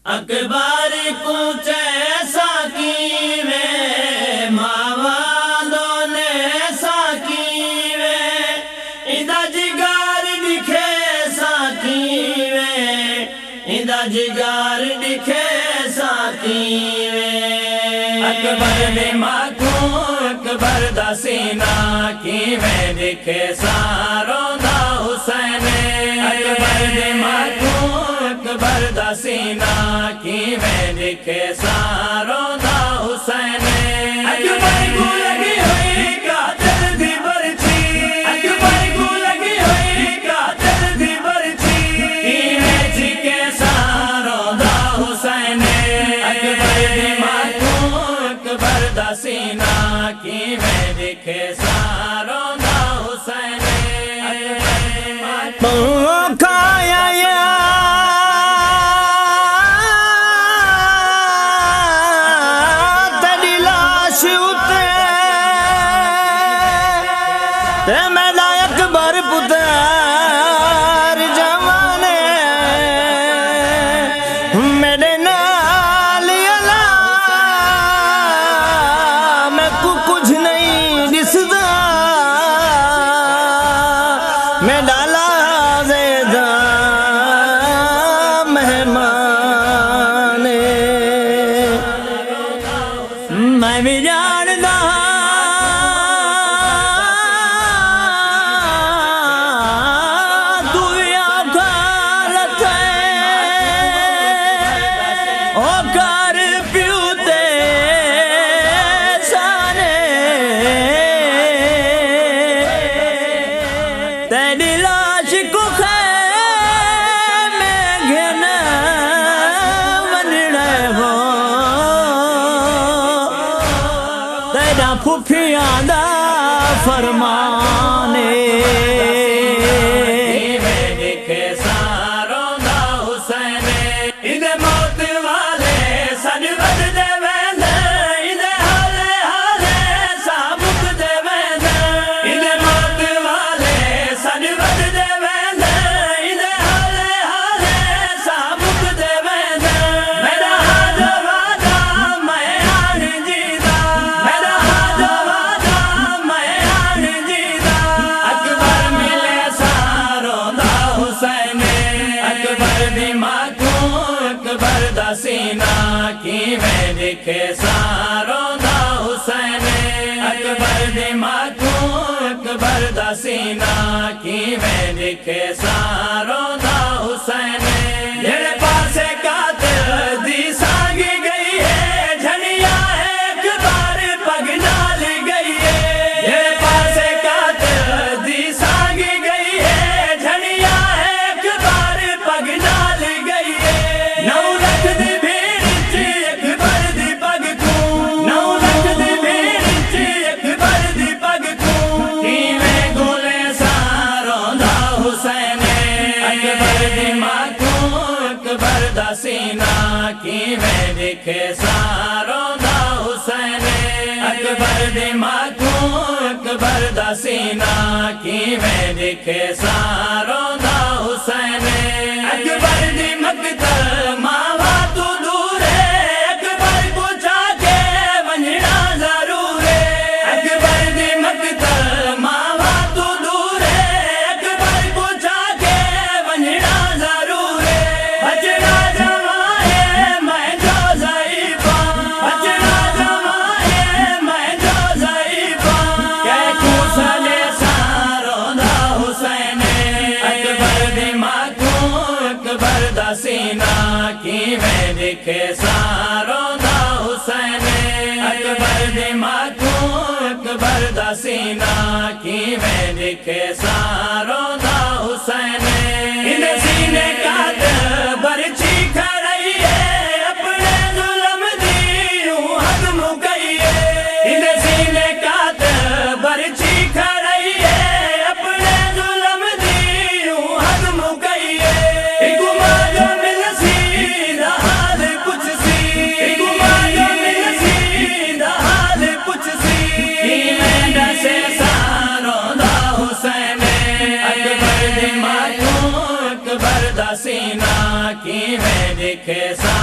अकबर कुछ ऐसा कीवे मावा दोने साकीवे इदा जिगार दिखे साकीवे इदा जिगार दिखे साकीवे अकबर ने माखू अकबर दा सीना कीवे दिखे सारो दा हुसैन अकबर ने माखू अकबर दा सीना कीवे दिखे सारो दा हुसैन अकबर को लगी हुई कातिल दी बरछी अकबर को लगी हुई कातिल दी बरछी कीवे दिखे सारो दा हुसैन अकबर ने माखू अकबर दा सीना कीवे दिखे सारो दा हुसैन मेरा अकबर पुत्र जवाने मेरे नाल अला मैं कुछ नहीं दिसदा मैं डाला ज़ेदा मेहमान मैं भी जानदा तेरी लाश को खैमे घेन वंडणे हो तेरा फुफियां दा फरमाने दिखे सारो दा हुसैन इदे मौत वाले सज वजदे वेंदे इदे हाले हाले साबुत दे वेंदे इदे मौत वाले सज वजदे वेंदे इदे हाले हाले साबुत दे वेंदे मेरा हाजो वादा मैं आन जीदा मेरा हाजो वादा मैं आन जीदा अकबर मिले सारो दा हुसैन अकबर दी माखू अकबर दा सीना कीवे दिखे सारो दा हुसैन अकबर दी माखू अकबर दा सीना कीवे दिखे सारो दा हुसैन जेड़े पासे कातिल दी सांगी गई है झनिया एक बार पग नाल गई है जेड़े पासे कातिल दी सांगी गई है झनिया एक बार पग नाल गई है 9 लाख दी भीड़ च अकबर दी पग को 9 लाख दी भीड़ च अकबर दी पग को कीवे गोले सारो दा हुसैन अकबर दी माखू अकबर दा सीना कीवे दिखे सारो दा हुसैन अकबर दी माखू अकबर दा सीना कीवे दिखे सारो दा हुसैन अकबर दी मकतल मावा तू दूर है अकबर को जाके वंजना जरूर है अकबर दी मकतल मावा तू दूर है अकबर को जाके वंजना जरूर है बचना जमाए मैं जो ज़ईफ़ा बचना जमाए मैं जो ज़ईफ़ा कह कुसले सारो दा हुसैन अकबर दी माखू अकबर दा सीना कीवे दिखे सारो दा हुसैन अकबर दी माखू अकबर दा सीना कीवे दिखे सारो दा हुसैन इन सीने का बरछी खड़ई है अपने जुल्म दी यूं हद मुकई है इन सीने का बरछी खड़ई है अपने जुल्म दी यूं हद मुकई है गुमा जो मिल सीधा हाल कुछ सी गुमा जो मिल सीधा हाल कुछ सी मैं दसे सारो दा हुसैन अकबर दी माखू अकबर दा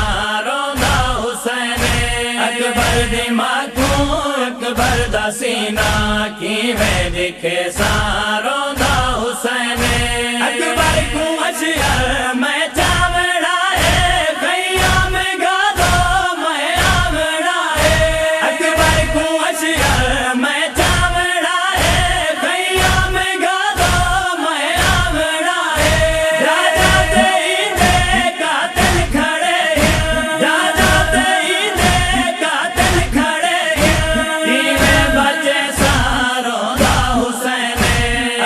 सारोंदा हुसैन अकबर दी माखू अकबर दा सीना किवें दिखे सारोंदा हुसैन अकबर को अशर मैं चावड़ा है खयाम गादो मैं आवड़ा है अकबर को अशर मैं चावड़ा है खयाम गादो मैं आवड़ा है राजा दे कातिल खड़े राजा दे कातिल खड़े किवें बचे सारोंदा हुसैन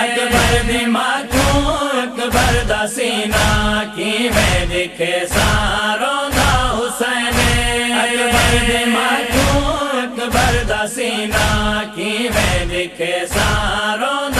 अकबर दी माखू अकबर दा सीना किवें दिखे सारोंदा हुसैन अकबर दी माखू अकबर दा सीना किवें दिखे सारोंदा